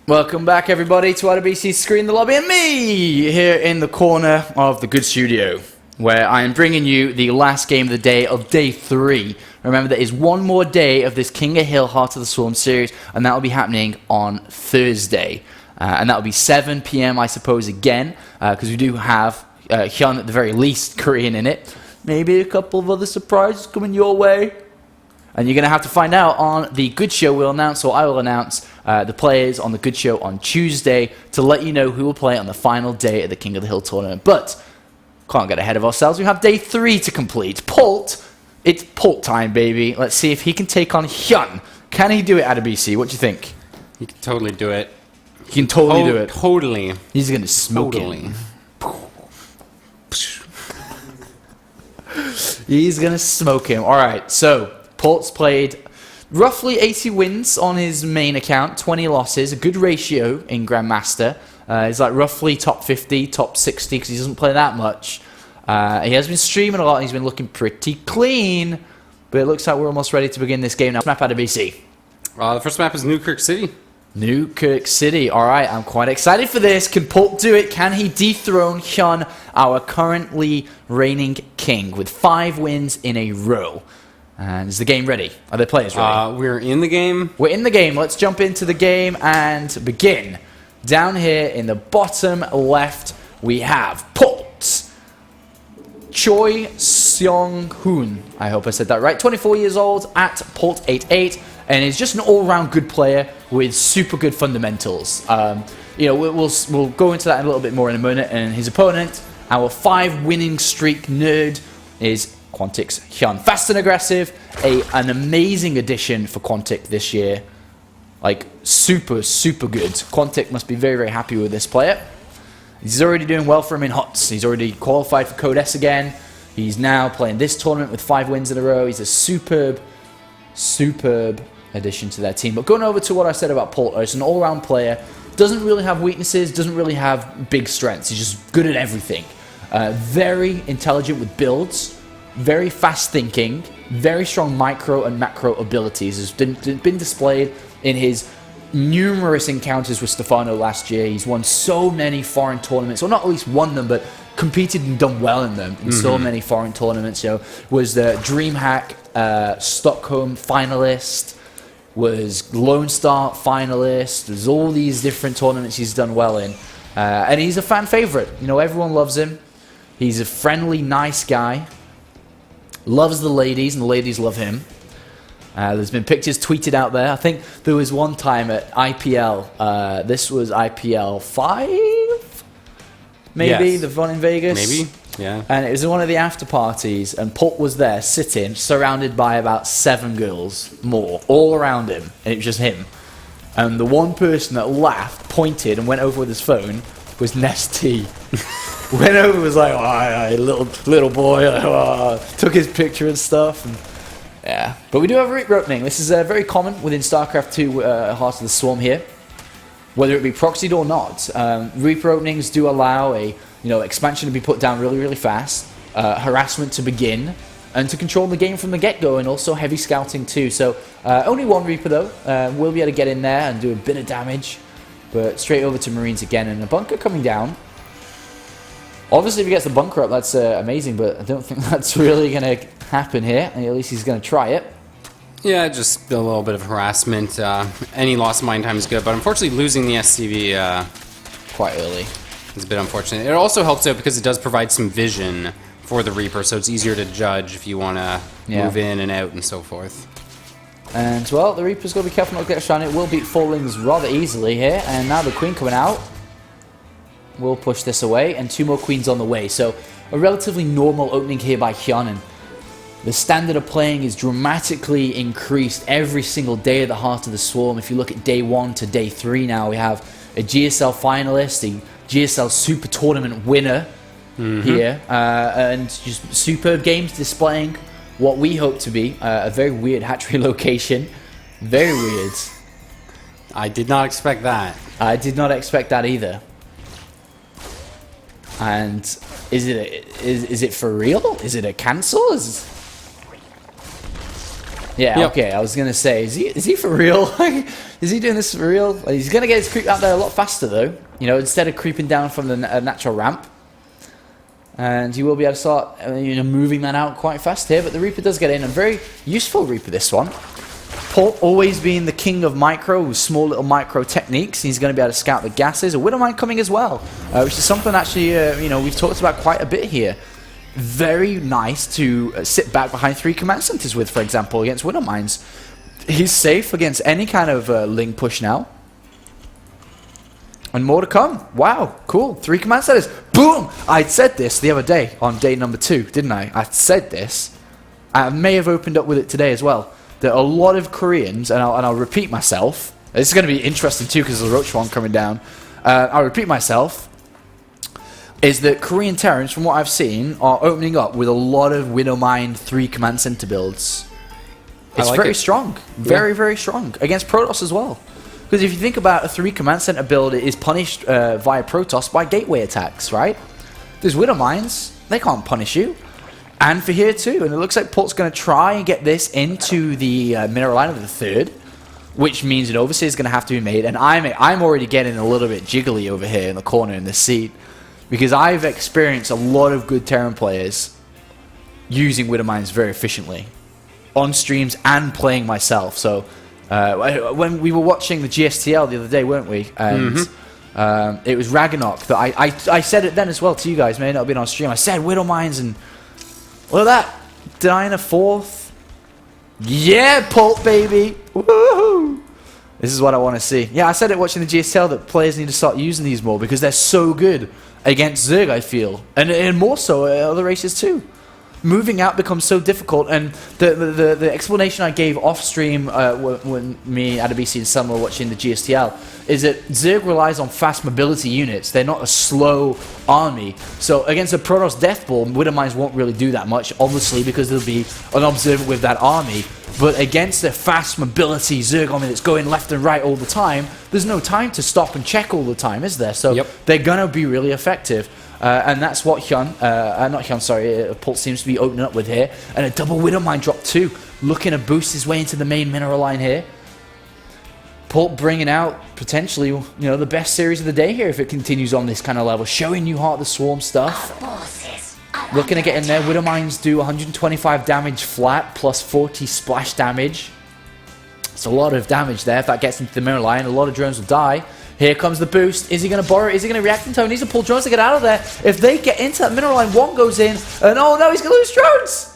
Welcome back, everybody, to RBC's Screen the Lobby and me here in the corner of the good studio, where I am bringing you the last game of the day of day 3. Remember, there is one more day of this King of Hill Heart of the Swarm series, and that will be happening on Thursday. And that will be 7 p.m., I suppose, again, because we do have Hyun, at the very least, Korean in it. Maybe a couple of other surprises coming your way. And you're going to have to find out on the Good Show. We'll announce, or I will announce, the players on the Good Show on Tuesday to let you know who will play on the final day of the King of the Hill tournament. But can't get ahead of ourselves. We have day 3 to complete. Polt, it's Polt time, baby. Let's see if he can take on Hyun. Can he do it, RBC? What do you think? He can totally do it. He can totally do it. Totally. He's going to smoke him. He's going to smoke him. All right, so Polt's played roughly 80 wins on his main account, 20 losses, a good ratio in Grandmaster. He's like roughly top 50, top 60 because he doesn't play that much. He has been streaming a lot and he's been looking pretty clean. But it looks like we're almost ready to begin this game now. Map out of BC. The first map is Newkirk City. Newkirk City. All right, I'm quite excited for this. Can Polt do it? Can he dethrone Hyun, our currently reigning king, with 5 wins in a row? And is the game ready? Are the players ready? We're in the game. We're in the game. Let's jump into the game and begin. Down here in the bottom left, we have Polt. Choi Seong-hoon. I hope I said that right. 24 years old at Polt88. And is just an all-round good player with super good fundamentals. We'll go into that a little bit more in a minute. And his opponent, our 5 winning streak nerd, is Quantic's Hyun. Fast and aggressive, an amazing addition for Quantic this year. Like, super, super good. Quantic must be very, very happy with this player. He's already doing well for him in HotS. He's already qualified for KOTH again. He's now playing this tournament with 5 wins in a row. He's a superb addition to their team. But going over to what I said about Polt, he's an all-round player. Doesn't really have weaknesses, doesn't really have big strengths. He's just good at everything. Very intelligent with builds. Very fast thinking, very strong micro and macro abilities has been displayed in his numerous encounters with Stefano last year. He's won so many foreign tournaments, or not at least won them, but competed and done well in them in so many foreign tournaments. Was the DreamHack Stockholm finalist, was Lone Star finalist. There's all these different tournaments he's done well in, and he's a fan favorite. Everyone loves him. He's a friendly, nice guy. Loves the ladies, and the ladies love him. There's been pictures tweeted out there. I think there was one time at IPL. This was IPL 5? Maybe, yes. The one in Vegas? Maybe, yeah. And it was one of the after parties, and Polt was there, sitting, surrounded by about 7 girls, more, all around him. And it was just him. And the one person that laughed, pointed, and went over with his phone was Nest T. Went over and was like, little boy, took his picture and stuff. And, yeah. But we do have a Reaper opening. This is very common within StarCraft 2 Heart of the Swarm here. Whether it be proxied or not, Reaper openings do allow a expansion to be put down really, really fast, harassment to begin, and to control the game from the get-go, and also heavy scouting too. So only one Reaper though. We'll be able to get in there and do a bit of damage. But straight over to Marines again, and a bunker coming down. Obviously, if he gets the bunker up, that's amazing, but I don't think that's really going to happen here. At least he's going to try it. Yeah, just a little bit of harassment. Any loss of mine time is good, but unfortunately losing the SCV quite early is a bit unfortunate. It also helps out because it does provide some vision for the Reaper, so it's easier to judge if you want to move in and out and so forth. And, well, the Reaper's got to be careful not to get a shot. It will beat Fallings rather easily here, and now the Queen coming out. We'll push this away, and 2 more Queens on the way. So a relatively normal opening here by Hyun, and the standard of playing is dramatically increased every single day of the Heart of the Swarm. If you look at day 1 to day 3 now, we have a GSL finalist, a GSL Super Tournament winner here, and just superb games displaying what we hope to be a very weird hatchery location. Very weird. I did not expect that. I did not expect that either. And is it for real? Is it a cancel? Yeah, Yep. okay, I was going to say, is he for real? Is he doing this for real? He's going to get his creep out there a lot faster, though. You know, instead of creeping down from the natural ramp. And he will be able to start moving that out quite fast here. But the Reaper does get in. A very useful Reaper, this one. Polt always being the king of micro, with small little micro techniques. He's going to be able to scout the gases. A Widowmine coming as well, which is something actually, we've talked about quite a bit here. Very nice to sit back behind 3 command centers with, for example, against Widowmines. He's safe against any kind of Ling push now. And more to come. Wow, cool. 3 command centers. Boom! I said this the other day on day number 2, didn't I? I said this. I may have opened up with it today as well. That a lot of Koreans, and I'll repeat myself. This is going to be interesting too because of the Roach one coming down. I'll repeat myself. Is that Korean Terrans, from what I've seen, are opening up with a lot of Widowmine 3 command center builds. It's like very it. strong. Very, very strong. Against Protoss as well. Because if you think about a 3 command center build, it is punished via Protoss by gateway attacks, right? There's Widowmines. They can't punish you. And for here too. And it looks like Polt's going to try and get this into the mineral line of the 3rd. Which means an overseer is going to have to be made. And I'm already getting a little bit jiggly over here in the corner in the seat. Because I've experienced a lot of good Terran players using Widowmines very efficiently. On streams and playing myself. So when we were watching the GSTL the other day, weren't we? And it was Ragnarok that I said it then as well to you guys. May not have been on stream. I said Widowmines and look at that. Denying a 4th. Yeah, Polt, baby. Woohoo! This is what I want to see. Yeah, I said it watching the GSTL that players need to start using these more because they're so good against Zerg, I feel. And more so other races too. Moving out becomes so difficult, and the explanation I gave off stream when me, Adabisi, and Sam were watching the GSTL is that Zerg relies on fast mobility units. They're not a slow army. So against a Protoss Deathball, Widowmines won't really do that much, obviously, because there'll be an observer with that army. But against a fast mobility Zerg army that's going left and right all the time, there's no time to stop and check all the time, is there? So they're going to be really effective. And that's what Polt seems to be opening up with here. And a double Widowmine drop too. Looking to boost his way into the main mineral line here. Polt bringing out potentially, the best series of the day here if it continues on this kind of level. Showing you Heart of the Swarm stuff. Looking to get in there. Widowmines do 125 damage flat plus 40 splash damage. It's a lot of damage there if that gets into the mineral line. A lot of drones will die. Here comes the boost. Is he going to borrow it? Is he going to react in time? He needs to pull drones to get out of there. If they get into that mineral line, one goes in. And oh no, he's going to lose drones.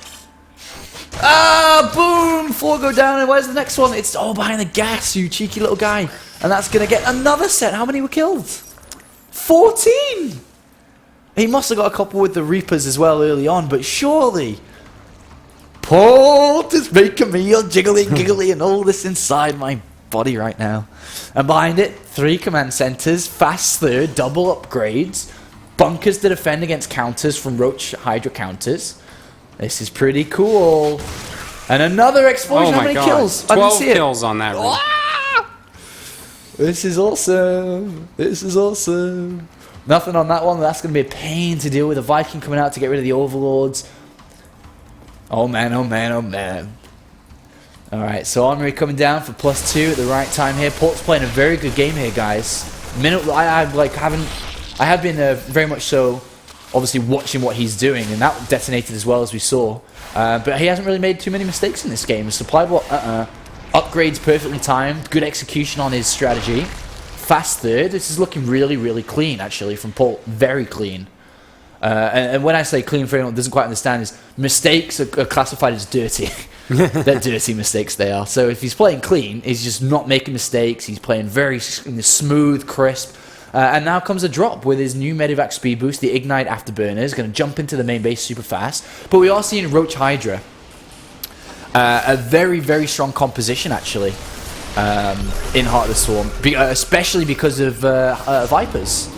Ah, boom. 4 go down. And where's the next one? It's behind the gas, you cheeky little guy. And that's going to get another set. How many were killed? 14. He must have got a couple with the Reapers as well early on. But surely, Polt is making me all jiggly and giggly and all this inside my body right now. And behind it, 3 command centers, fast 3rd, double upgrades, bunkers to defend against counters from Roach Hydra counters. This is pretty cool. And another explosion. How many kills? 12 kills on that room. This is awesome. This is awesome. Nothing on that one. That's going to be a pain to deal with. A Viking coming out to get rid of the Overlords. Oh man, oh man, oh man. Alright, so Armory coming down for +2 at the right time here. Polt's playing a very good game here, guys. I have been very much so, obviously watching what he's doing, and that detonated as well as we saw. But he hasn't really made too many mistakes in this game. Supply block, upgrades perfectly timed, good execution on his strategy. Fast 3rd. This is looking really, really clean actually from Polt. Very clean. And when I say clean, for anyone who doesn't quite understand, is mistakes are classified as dirty. They're dirty mistakes, they are. So if he's playing clean, he's just not making mistakes. He's playing very smooth, crisp. And now comes a drop with his new Medivac speed boost, the Ignite Afterburner. Is going to jump into the main base super fast. But we are seeing Roach Hydra. A very, very strong composition, actually, in Heart of the Swarm. Especially because of Vipers.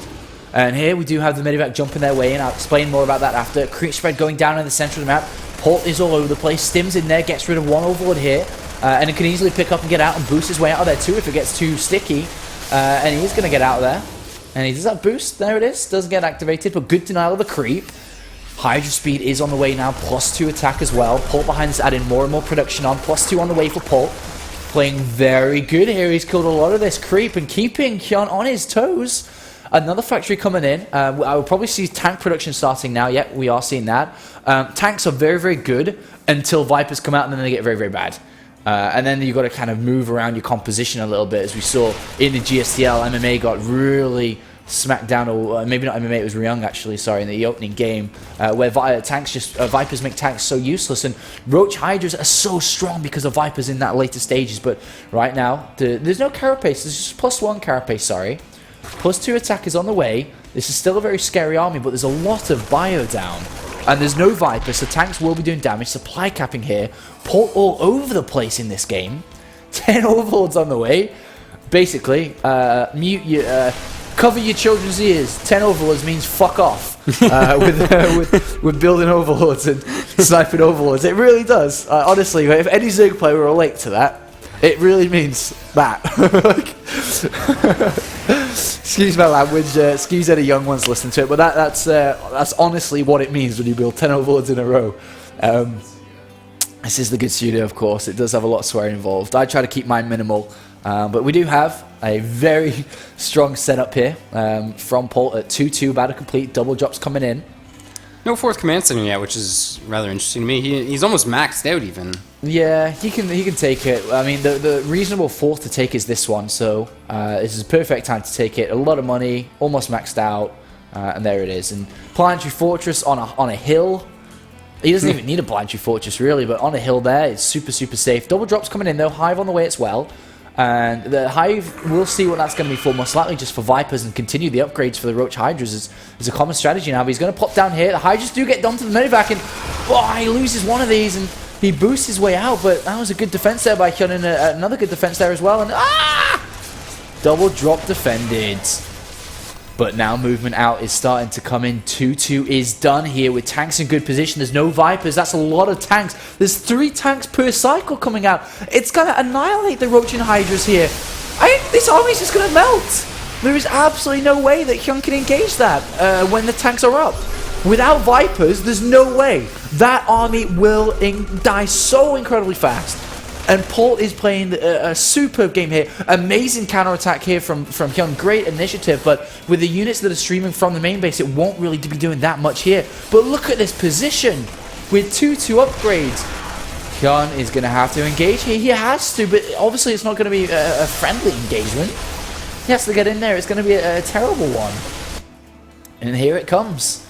And here we do have the Medivac jumping their way in. I'll explain more about that after. Creep spread going down in the center of the map. Polt is all over the place. Stim's in there, gets rid of one Overlord here. And it can easily pick up and get out and boost his way out of there too if it gets too sticky. And he is going to get out of there. And he does that boost. There it is. Doesn't get activated, but good denial of the creep. Hydra speed is on the way now, +2 attack as well. Polt behind is adding more and more production on, +2 on the way for Polt. Playing very good here. He's killed a lot of this creep and keeping Hyun on his toes. Another factory coming in. I will probably see tank production starting now. Yep, we are seeing that. Tanks are very, very good until Vipers come out, and then they get very, very bad. And then you've got to kind of move around your composition a little bit, as we saw in the GSTL. MMA got really smacked down, or maybe not MMA, it was Ryung actually, sorry, in the opening game, where Vipers make tanks so useless, and Roach Hydras are so strong because of Vipers in that later stages. But right now, there's no carapace, there's just +1 carapace, sorry. +2 attack is on the way. This is still a very scary army, but there's a lot of bio down. And there's no Viper, so tanks will be doing damage. Supply capping here. Polt all over the place in this game. 10 overlords on the way. Basically, cover your children's ears. 10 overlords means fuck off. With building overlords and sniping overlords. It really does. Honestly, if any Zerg player will relate to that, it really means that. Excuse my language, excuse any young ones listening to it, but that's honestly what it means when you build 10 overlords in a row. This is the good studio, of course. It does have a lot of swearing involved. I try to keep mine minimal, but we do have a very strong setup here from Polt at 2-2, about to complete. Double drops coming in. No 4th command center yet, which is rather interesting to me. He's almost maxed out even. Yeah, he can take it. I mean, the reasonable 4th to take is this one, so this is a perfect time to take it. A lot of money, almost maxed out, and there it is. And Planetary Fortress on a hill. He doesn't even need a Planetary Fortress, really, but on a hill there, it's super, super safe. Double drops coming in, though. Hive on the way as well. And the Hive, we'll see what that's going to be for, most likely just for Vipers, and continue the upgrades for the Roach Hydras is a common strategy now. But he's going to pop down here. The Hydras do get done to the medevac, and he loses one of these, and he boosts his way out. But that was a good defense there by Hyun, and another good defense there as well. And double drop defended. But now movement out is starting to come in. 2-2 is done here with tanks in good position. There's no Vipers. That's a lot of tanks. There's 3 tanks per cycle coming out. It's going to annihilate the Roach and Hydras here. This army's just going to melt. There is absolutely no way that Hyun can engage that when the tanks are up. Without Vipers, there's no way. That army will die so incredibly fast. And Polt is playing a superb game here. Amazing counterattack here from Hyun. Great initiative, but with the units that are streaming from the main base, it won't really be doing that much here. But look at this position. With 2-2 upgrades, Hyun is going to have to engage here. He has to, but obviously it's not going to be a friendly engagement. He has to get in there. It's going to be a terrible one. And here it comes.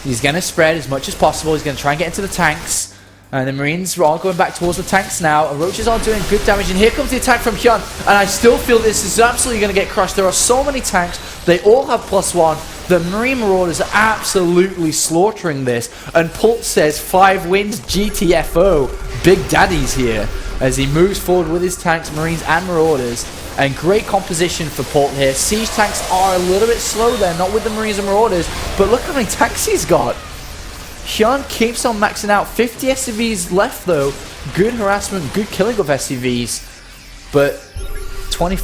He's going to spread as much as possible. He's going to try and get into the tanks. And the Marines are all going back towards the tanks now. Roaches are doing good damage. And here comes the attack from Hyun. And I still feel this is absolutely going to get crushed. There are so many tanks. They all have +1. The Marine Marauders are absolutely slaughtering this. And Polt says 5 wins GTFO. Big daddies here. As he moves forward with his tanks, Marines and Marauders. And great composition for Polt here. Siege tanks are a little bit slow there. Not with the Marines and Marauders. But look how many tanks he's got. Hyun keeps on maxing out. 50 SCVs left though. Good harassment, good killing of SCVs. But 20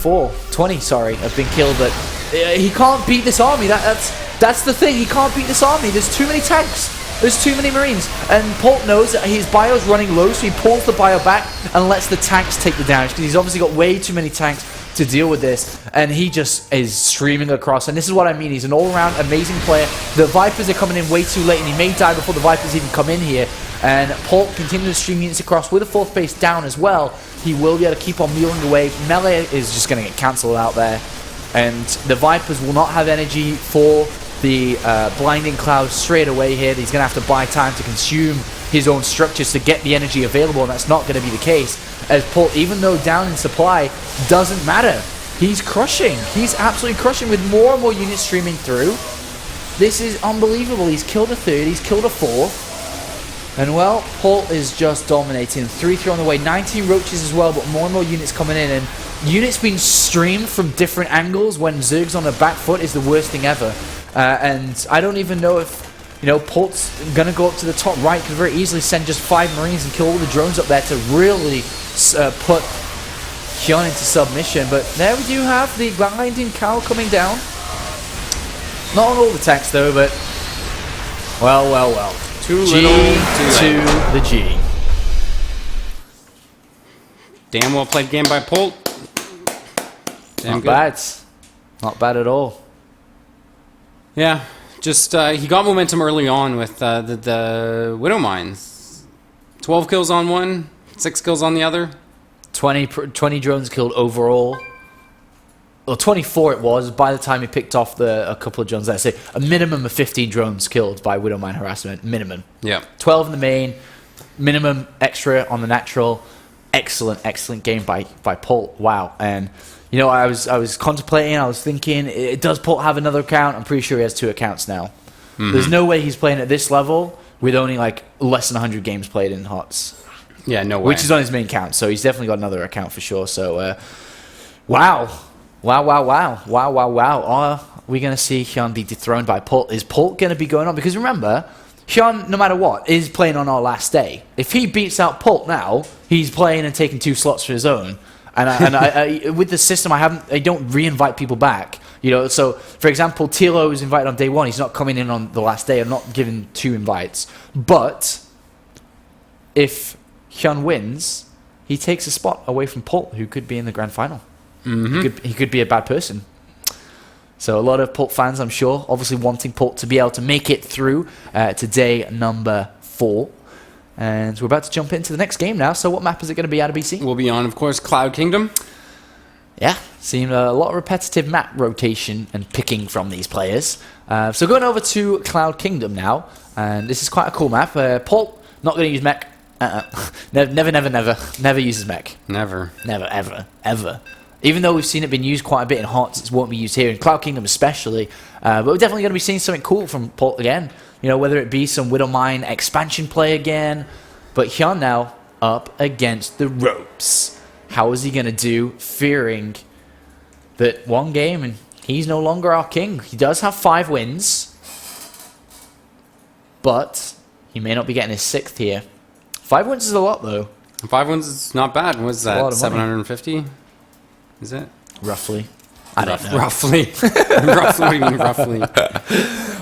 sorry, have been killed. But he can't beat this army. That's the thing. He can't beat this army. There's too many tanks. There's too many Marines. And Polt knows that his bio's running low, so he pulls the bio back and lets the tanks take the damage. Because he's obviously got way too many tanks to deal with this, and he just is streaming across. And this is what I mean, he's an all-around amazing player. The Vipers are coming in way too late, and he may die before the Vipers even come in here. And Polt continues to stream units across with a 4th base down as well. He will be able to keep on mulling away. Melee is just going to get cancelled out there, and the Vipers will not have energy for the Blinding Cloud straight away here. He's going to have to buy time to consume his own structures to get the energy available, and that's not going to be the case. As Polt, even though down in supply, doesn't matter. He's crushing. He's absolutely crushing with more and more units streaming through. This is unbelievable. He's killed a 3rd, he's killed a 4th. And well, Polt is just dominating. 3-3 on the way, 19 roaches as well, but more and more units coming in. And units being streamed from different angles when Zerg's on the back foot is the worst thing ever. And I don't even know if Polt's going to go up to the top right. Could very easily send just 5 Marines and kill all the drones up there to really put Hyun into submission. But there we do have the Blinding Cowl coming down. Not on all the tanks though, but Well, well, well. Too G little, too to late. the G. Damn well played game by Polt. Damn Not good. bad. Not bad at all. Yeah, just he got momentum early on with the Widow Mines. 12 kills on one, 6 kills on the other. 20 drones killed overall. Well, 24 it was by the time he picked off a couple of drones. Let's say a minimum of 15 drones killed by Widow Mine harassment. Minimum. Yeah. 12 in the main. Minimum extra on the natural. Excellent game by Polt. Wow. And you know, I was contemplating. I was thinking, does Polt have another account? I'm pretty sure he has 2 accounts now. There's no way he's playing at this level with only like less than 100 games played in HotS. Yeah, no way. Which is on his main account, so he's definitely got another account for sure. So, wow. Are we going to see Hyun be dethroned by Polt? Is Polt going to be going on? Because remember, Hyun, no matter what, is playing on our last day. If he beats out Polt now, he's playing and taking 2 slots for his own. And I with the system, I don't re-invite people back. You know, so for example, Tilo is invited on day 1. He's not coming in on the last day. I'm not giving 2 invites. But if Hyun wins, he takes a spot away from Polt, who could be in the grand final. He could be a bad person. So a lot of Polt fans, I'm sure, obviously wanting Polt to be able to make it through to day number 4. And we're about to jump into the next game now. So what map is it going to be out of BC? We'll be on, of course, Cloud Kingdom. Yeah, seemed a lot of repetitive map rotation and picking from these players. So going over to Cloud Kingdom now. And this is quite a cool map. Polt, not going to use mech. Never uses mech. Never, ever. Even though we've seen it been used quite a bit in HotS, it won't be used here in Cloud Kingdom especially. But we're definitely going to be seeing something cool from Polt again. You know, whether it be some Widow Mine expansion play again. But Hyun now up against the ropes. How is he going to do, fearing that one game and he's no longer our king? He does have 5 wins, but he may not be getting his 6th here. 5 wins is a lot, though. 5 wins is not bad. What is that, 750? Is it? Roughly. I don't know. Roughly. Roughly, what do you mean roughly?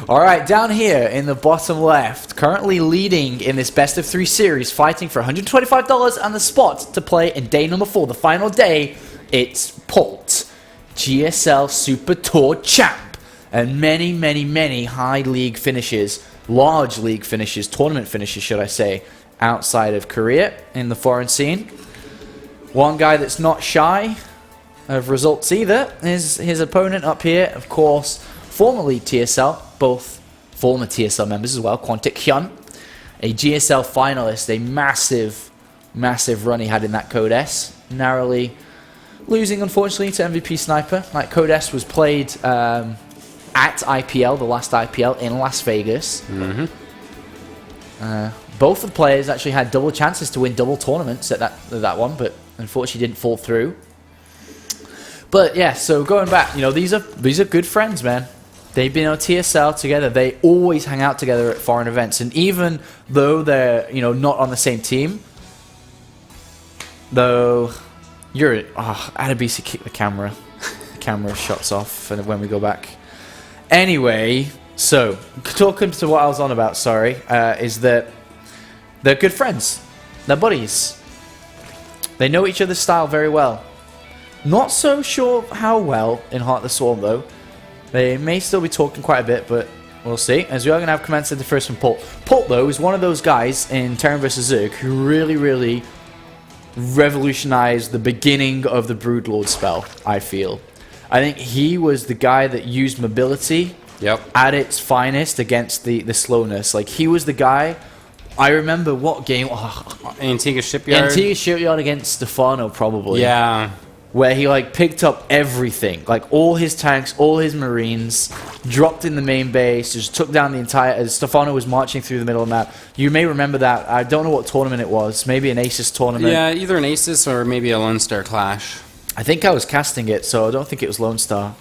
All right, down here in the bottom left, currently leading in this best of 3 series, fighting for $125 and the spot to play in day number 4, the final day, it's Polt, GSL Super Tour champ, and many high league finishes, large league finishes, tournament finishes, should I say, outside of Korea in the foreign scene. One guy that's not shy of results either is his opponent up here, of course, formerly TSL, both former TSL members as well, Quantic Hyun, a GSL finalist, a massive run he had in that KOTH, narrowly losing unfortunately to MVP Sniper. Like KOTH was played at IPL, the last IPL in Las Vegas. Both of the players actually had double chances to win double tournaments at that one, but unfortunately didn't fall through. But yeah, so going back, you know, these are good friends, man. They've been on TSL together. They always hang out together at foreign events, and even though they're, you know, not on the same team, though you're Adabisi kick the camera. The camera shuts off and when we go back. Anyway, so talking to what I was on about, is that they're good friends. They're buddies. They know each other's style very well. Not so sure how well in Heart of the Swarm, though. They may still be talking quite a bit, but we'll see. As we are going to have Command Center first from Polt. Polt, though, is one of those guys in Terran vs. Zerg who really revolutionized the beginning of the Broodlord spell, I feel. I think he was the guy that used mobility at its finest against the slowness. Like, he was the guy... I remember what game... Antigua Shipyard? Antigua Shipyard against Stefano, probably. Yeah. Where he, like, picked up everything. Like, all his tanks, all his marines, dropped in the main base, just took down the entire... As Stefano was marching through the middle of the map. You may remember that. I don't know what tournament it was. Maybe an Asus tournament. Yeah, either an Asus or maybe a Lone Star Clash. I think I was casting it, so I don't think it was Lone Star.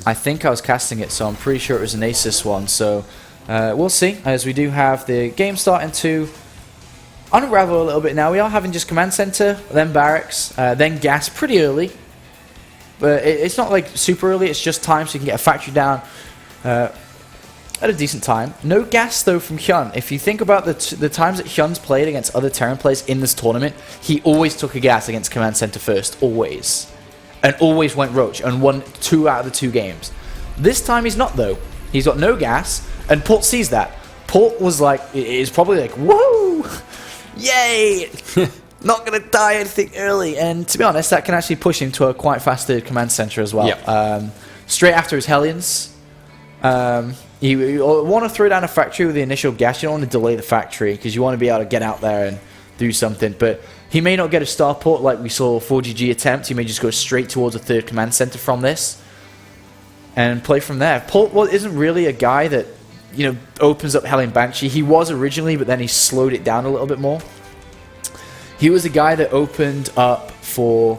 I think I was casting it, so I'm pretty sure it was an Asus one. So, we'll see. As we do have the game starting to... unravel a little bit now. We are having just Command Center, then Barracks, then Gas pretty early. But it's not like super early, it's just time so you can get a factory down. at a decent time. No gas, though, from Hyun. If you think about the times that Hyun's played against other Terran players in this tournament, he always took a gas against Command Center first. Always. And always went Roach and won 2 out of the 2 games. This time he's not, though. He's got no gas, and Polt sees that. Polt was like, is probably like, whoa! Yay! Not going to die anything early. And to be honest, that can actually push him to a quite fast third Command Center as well. Yep. Straight after his Hellions. You want to throw down a factory with the initial gas. You don't want to delay the factory because you want to be able to get out there and do something. But he may not get a starport like we saw 4GG attempt. He may just go straight towards a third command center from this and play from there. Polt isn't really a guy that, you know, opens up Hellion Banshee. He was originally, but then he slowed it down a little bit more. He was a guy that opened up for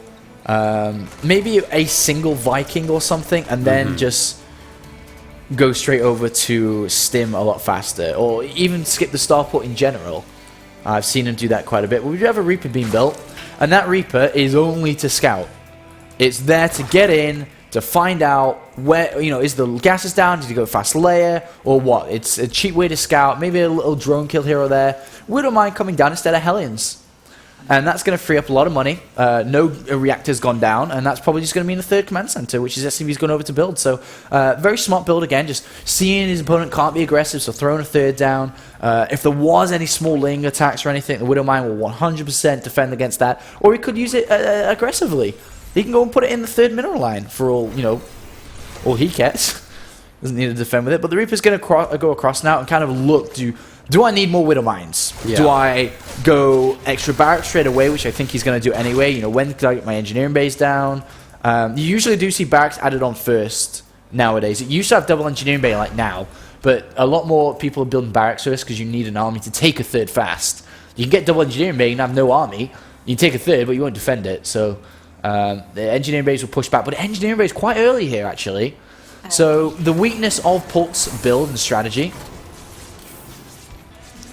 maybe a single Viking or something, and then just go straight over to Stim a lot faster, or even skip the starport in general. I've seen him do that quite a bit. But we do have a Reaper being built, and that Reaper is only to scout. It's there to get in, to find out where, you know, is the gases down, did he go fast layer, or what? It's a cheap way to scout, maybe a little drone kill here or there. Wouldn't mind coming down instead of Hellions. And that's going to free up a lot of money. No reactor's gone down, and that's probably just going to mean the third command center, which is SCV's going over to build. So, very smart build again, just seeing his opponent can't be aggressive, so throwing a third down. If there was any small ling attacks or anything, the Widowmine will 100% defend against that, or he could use it aggressively. He can go and put it in the third mineral line for all, you know, all he cares. Doesn't need to defend with it, but the Reaper's going to go across now and kind of look to... Do I need more Widow Mines? Yeah. Do I go extra barracks straight away, which I think he's going to do anyway? You know, when can I get my engineering base down? You usually do see barracks added on first nowadays. It used to have double engineering bay like now, but a lot more people are building barracks first because you need an army to take a third fast. You can get double engineering bay and have no army. You can take a third, but you won't defend it. So the engineering base will push back. But engineering base quite early here, actually. So the weakness of Polt's build and strategy...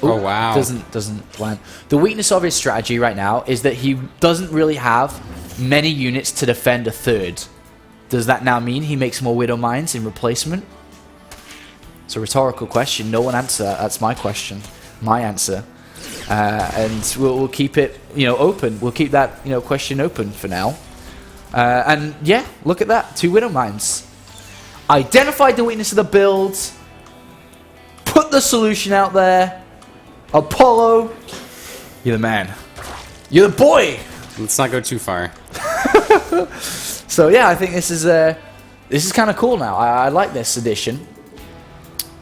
Ooh, oh wow! Doesn't land. The weakness of his strategy right now is that he doesn't really have many units to defend a third. Does that now mean he makes more Widow Mines in replacement? It's a rhetorical question. No one answer. That's my question. My answer. And we'll keep it, you know, open. We'll keep that, you know, question open for now. And yeah, look at that. 2 Widow Mines. Identified the weakness of the build. Put the solution out there. Apollo, you're the man. You're the boy. Let's not go too far. So yeah, I think this is kind of cool now. I like this addition.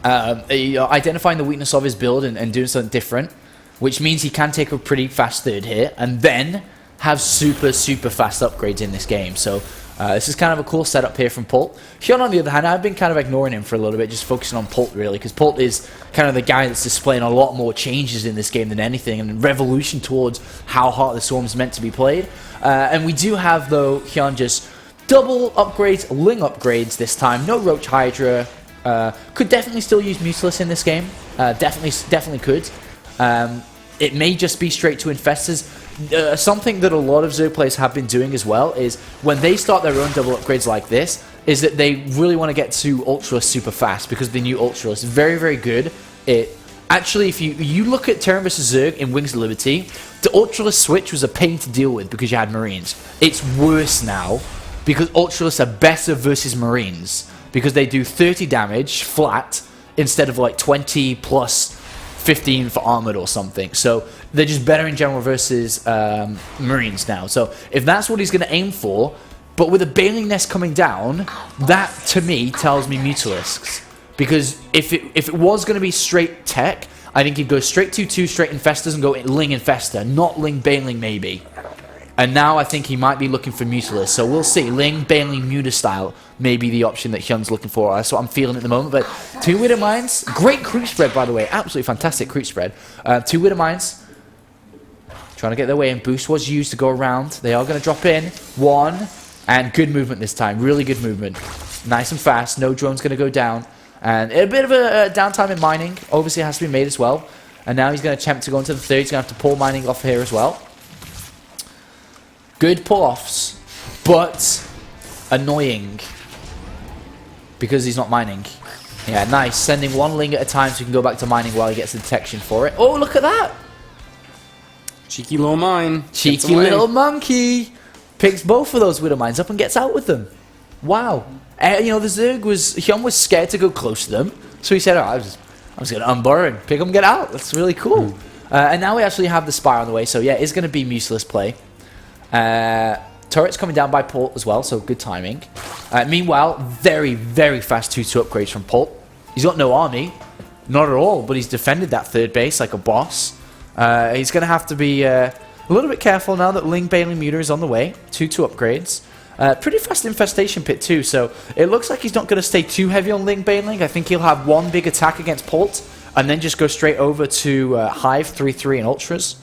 Identifying the weakness of his build and doing something different, which means he can take a pretty fast third here and then have super fast upgrades in this game. So this is kind of a cool setup here from Polt. Hyun, on the other hand, I've been kind of ignoring him for a little bit, just focusing on Polt really, because Polt is kind of the guy that's displaying a lot more changes in this game than anything, and revolution towards how Heart of the Swarm is meant to be played. And we do have, though, Hyun just double upgrades, Ling upgrades this time. No Roach Hydra. Could definitely still use Mutilus in this game. Definitely could. It may just be straight to Infestors. Something that a lot of Zerg players have been doing as well is when they start their own double upgrades like this, is that they really want to get to Ultralist super fast because the new Ultralist is very good. It actually, if you look at Terran vs Zerg in Wings of Liberty, the Ultralist switch was a pain to deal with because you had Marines. It's worse now because Ultralists are better versus Marines because they do 30 damage flat instead of like 20 plus 15 for armored or something. So they're just better in general versus Marines now. So if that's what he's going to aim for, but with a Baling Nest coming down, that to me tells me Mutalisks. Because if it was going to be straight tech, I think he'd go straight 2-2, straight Infestors and go Ling Infestor, not Ling Baling maybe. And now I think he might be looking for Mutalisk. So we'll see. Ling, Baling, Muta style may be the option that Hyun's looking for. That's what I'm feeling at the moment. But 2 Widow Mines. Great creep spread, by the way. Absolutely fantastic creep spread. 2 Widow Mines. Trying to get their way in. Boost was used to go around. They are going to drop in. 1. And good movement this time. Really good movement. Nice and fast. No drone's going to go down. And a bit of a downtime in mining. Obviously it has to be made as well. And now he's going to attempt to go into the third. He's going to have to pull mining off here as well. Good pull-offs, but annoying because he's not mining. Yeah, nice. Sending one Ling at a time so he can go back to mining while he gets the detection for it. Oh, look at that! Cheeky little mine. Cheeky little monkey! Picks both of those Widow Mines up and gets out with them. Wow. You know, the Zerg Hyun was scared to go close to them. So he said, oh, I was going to unburr and pick them and get out. That's really cool. And now we actually have the Spire on the way. So yeah, it's going to be useless play. Turret's coming down by Polt as well, so good timing. Meanwhile, very, very fast 2-2 upgrades from Polt. He's got no army. Not at all, but he's defended that third base like a boss. He's going to have to be a little bit careful now that Ling Baneling Muta is on the way. 2-2 upgrades. Pretty fast infestation pit too, so it looks like he's not going to stay too heavy on Ling Baneling. I think he'll have one big attack against Polt, and then just go straight over to Hive 3-3 and Ultras.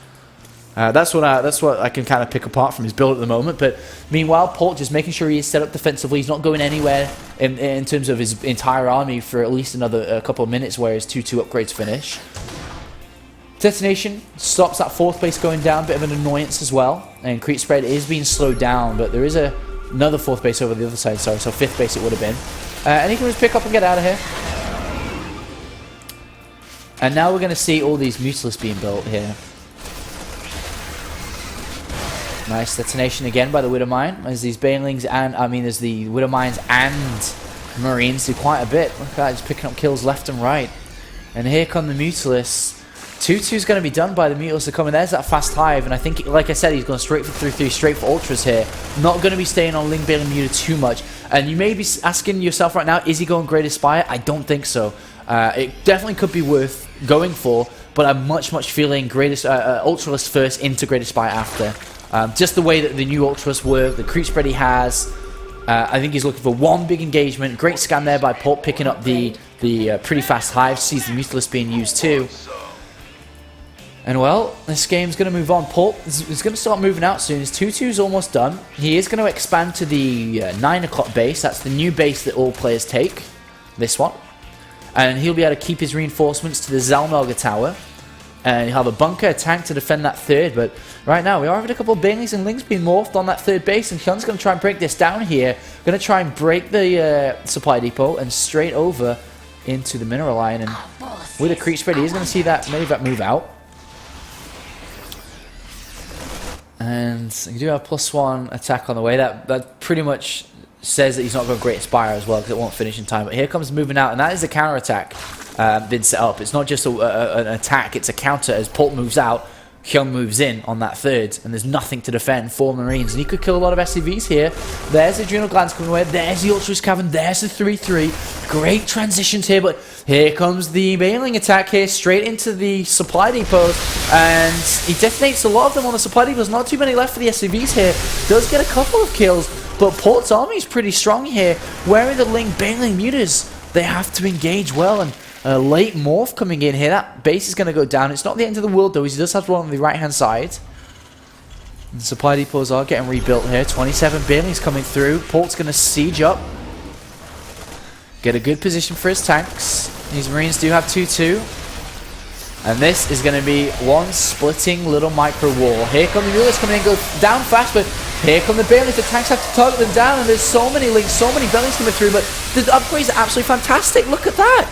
That's what I can kind of pick apart from his build at the moment. But meanwhile, Polt just making sure he is set up defensively. He's not going anywhere in terms of his entire army for at least another couple of minutes where his 2-2 upgrades finish. Detonation stops that fourth base going down, bit of an annoyance as well. And creep spread is being slowed down, but there is another fourth base over the other side, sorry, so fifth base it would have been. And he can just pick up and get out of here. And now we're going to see all these Mutalisks being built here. Nice detonation again by the Widow Mine. As these Banelings and, there's the Widow Mines and Marines do quite a bit. Look at that, just picking up kills left and right. And here come the Mutalisks. 2-2 is going to be done by the Mutalisks to come in. There's that fast Hive, and I think, like I said, he's going straight for 3-3, straight for Ultras here. Not going to be staying on Ling Baneling Muta too much. And you may be asking yourself right now, is he going Great Aspire? I don't think so. It definitely could be worth going for, but I'm much feeling Ultralist first into Great Aspire after. Just the way that the new Ultras work, the creep spread he has. I think he's looking for one big engagement. Great scan there by Polt, picking up the pretty fast Hive. Sees the Mutalisks being used too. And well, this game's going to move on. Polt is going to start moving out soon. His 2-2 is almost done. He is going to expand to the 9 o'clock base. That's the new base that all players take. This one. And he'll be able to keep his reinforcements to the Zalmelga Tower. And he'll have a bunker, a tank to defend that third. But right now, we are having a couple of Banelings and Lings being morphed on that third base. And Hyun's going to try and break this down here. Going to try and break the supply depot and straight over into the mineral line. And with a creep spread, he's going to see that move out. And you do have +1 attack on the way. That pretty much says that he's not going to Great Aspire as well, because it won't finish in time. But here comes moving out, and that is the counter attack been set up. It's not just an attack, it's a counter. As Polt moves out, Hyun moves in on that third, and there's nothing to defend for Marines. And he could kill a lot of SCVs here. There's the Adrenal Glands coming away. There's the Ultras Cavern. There's the 3-3. Great transitions here, but here comes the Baneling attack here, straight into the supply depots. And he detonates a lot of them on the supply depots. Not too many left for the SCVs here. Does get a couple of kills, but Polt's army is pretty strong here. Wearing the Ling Baneling Mutas, they have to engage well, and a late morph coming in here. That base is going to go down. It's not the end of the world, though. He does have one on the right-hand side. And the supply depots are getting rebuilt here. 27 Banelings coming through. Polt's going to siege up. Get a good position for his tanks. These Marines do have 2-2. And this is going to be one splitting little micro wall. Here come the Mutalisks coming in, go down fast, but here come the Banelings. The tanks have to target them down, and there's so many Lings, so many Banelings coming through, but the upgrades are absolutely fantastic. Look at that.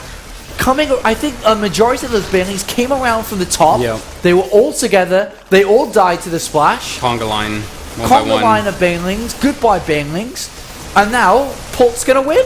I think a majority of those Banelings came around from the top. Yep. They were all together. They all died to the splash. Conga line. Conga line of Banelings. Goodbye, Banelings. And now, Polt's going to win.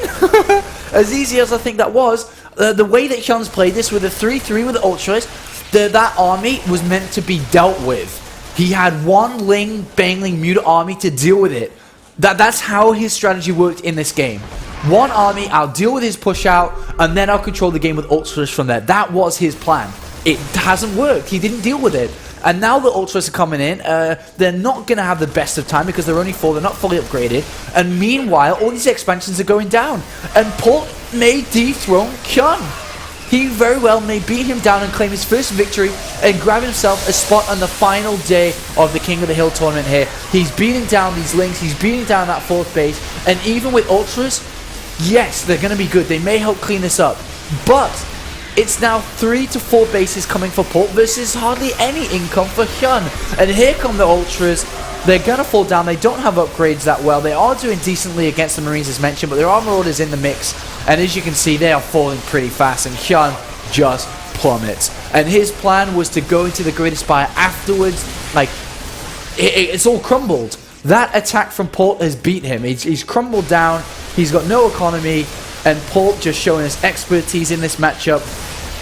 As easy as I think that was, the way that Hyun's played this with a 3-3 with the Ultras, that army was meant to be dealt with. He had one Ling Baneling Muta army to deal with it. That's how his strategy worked in this game. One army, I'll deal with his push out, and then I'll control the game with Ultras from there. That was his plan. It hasn't worked. He didn't deal with it. And now the Ultras are coming in. They're not going to have the best of time because they're only 4. They're not fully upgraded. And meanwhile, all these expansions are going down. And Polt may dethrone Hyun. He very well may beat him down and claim his first victory and grab himself a spot on the final day of the King of the Hill tournament here. He's beating down these Lings. He's beating down that fourth base. And even with Ultras, yes, they're going to be good. They may help clean this up. But it's now 3 to 4 bases coming for Polt versus hardly any income for Hyun. And here come the Ultras. They're going to fall down. They don't have upgrades that well. They are doing decently against the Marines as mentioned, but there are Marauders in the mix. And as you can see, they are falling pretty fast, and Hyun just plummets. And his plan was to go into the Great Spire afterwards. Like, it's all crumbled. That attack from Polt has beat him. He's crumbled down. He's got no economy. And Polt just showing his expertise in this matchup.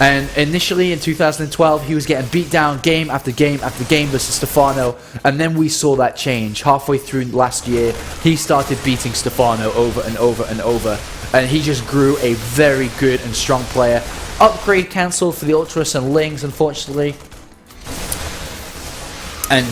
And initially in 2012, he was getting beat down game after game after game versus Stefano. And then we saw that change. Halfway through last year, he started beating Stefano over and over and over. And he just grew a very good and strong player. Upgrade cancelled for the Ultras and Lings, unfortunately. And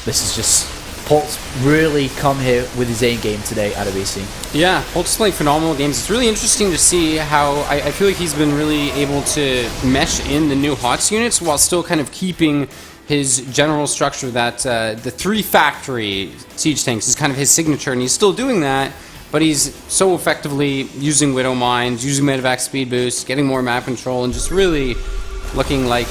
this is just... Polt's really come here with his A game today at ABC. Yeah, Polt's playing phenomenal games. It's really interesting to see how I feel like he's been really able to mesh in the new HotS units while still kind of keeping his general structure that the 3 factory siege tanks is kind of his signature, and he's still doing that, but he's so effectively using Widow Mines, using Medevac speed boost, getting more map control, and just really looking like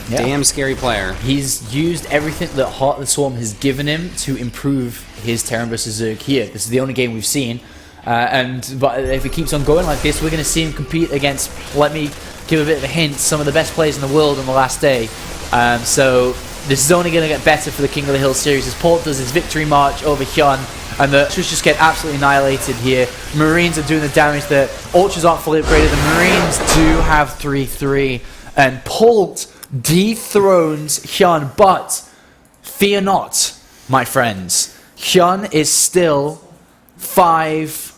damn scary player. He's used everything that Heart of the Swarm has given him to improve his Terran vs Zerg here. This is the only game we've seen. But if it keeps on going like this, we're going to see him compete against, let me give a bit of a hint, some of the best players in the world on the last day. So this is only going to get better for the King of the Hill series as Polt does his victory march over Hyun. And the Ultras just get absolutely annihilated here. Marines are doing the damage. The Ultras aren't fully upgraded. The Marines do have 3-3. And Polt dethrones Hyun, but fear not, my friends. Hyun is still 5.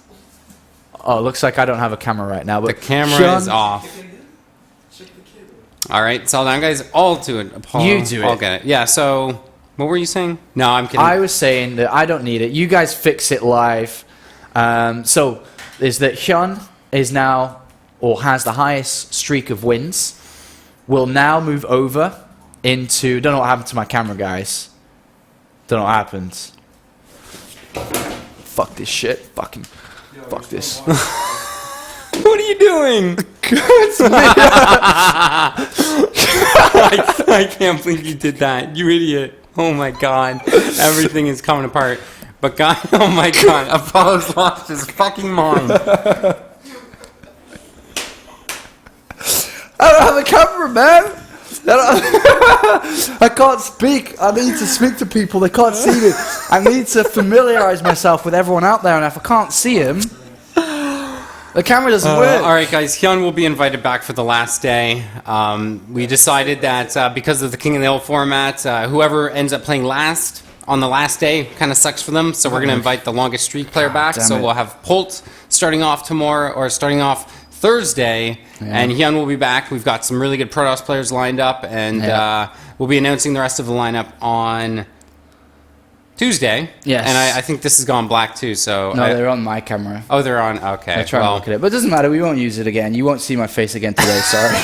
Oh, looks like I don't have a camera right now. But the camera is off. All right, settle down, guys. I'll do it. You do it. I'll get it. Yeah. So, what were you saying? No, I'm kidding. I was saying that I don't need it. You guys fix it live. So, is that Hyun is now, or has the highest streak of wins. Will now move over into... Don't know what happened to my camera, guys. Don't know what happened. Fuck this shit. Fucking... Fuck this. What are you doing? I can't believe you did that. You idiot. Oh my god. Everything is coming apart. But God... Oh my god. Apollo's lost his fucking mind. I don't have a camera, man. I can't speak. I need to speak to people. They can't see me. I need to familiarize myself with everyone out there, and if I can't see him, the camera doesn't work. All right, guys. Hyun will be invited back for the last day. We decided that because of the King of the Hill format, whoever ends up playing last on the last day kind of sucks for them. So we're going to invite the longest streak player back. So we'll have Polt starting off tomorrow, or starting off Thursday, and Hyun will be back. We've got some really good Protoss players lined up, and we'll be announcing the rest of the lineup on Tuesday. Yes. And I think this has gone black too, so... No, they're on my camera. Oh, they're on? Okay. I try and look at it. But it doesn't matter, we won't use it again. You won't see my face again today, sorry.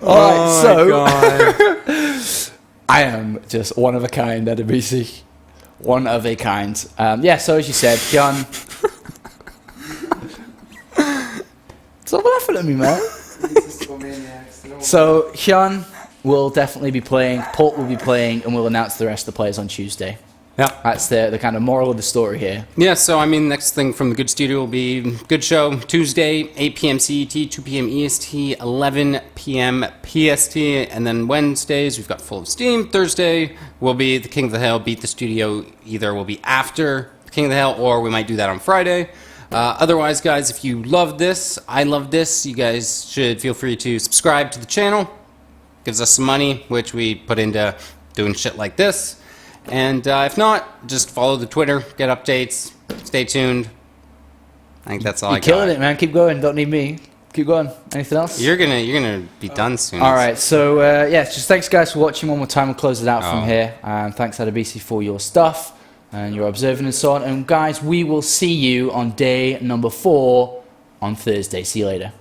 Alright, so... God. I am just one of a kind at ABC. One of a kind. Yeah, so as you said, Hyun... Stop laughing at me, man. So, Hyun will definitely be playing, Polt will be playing, and we'll announce the rest of the players on Tuesday. Yeah. That's the kind of moral of the story here. Yeah, so, I mean, next thing from the Good Studio will be Good Show, Tuesday, 8 p.m. CET, 2 p.m. EST, 11 p.m. PST, and then Wednesdays, we've got Full of Steam. Thursday will be the King of the Hill, Beat the Studio. Either will be after the King of the Hill, or we might do that on Friday. Otherwise, guys, if you love this, I love this, you guys should feel free to subscribe to the channel. Gives us some money, which we put into doing shit like this. And if not, just follow the Twitter, get updates, stay tuned. I think that's all I got. You're killing it, man. Keep going. Don't need me. Keep going. Anything else? You're gonna be done soon. All right. So yeah, just thanks, guys, for watching. One more time, we'll close it out from here. Thanks, Adabisi, for your stuff and your observing and so on. And guys, we will see you on day number 4 on Thursday. See you later.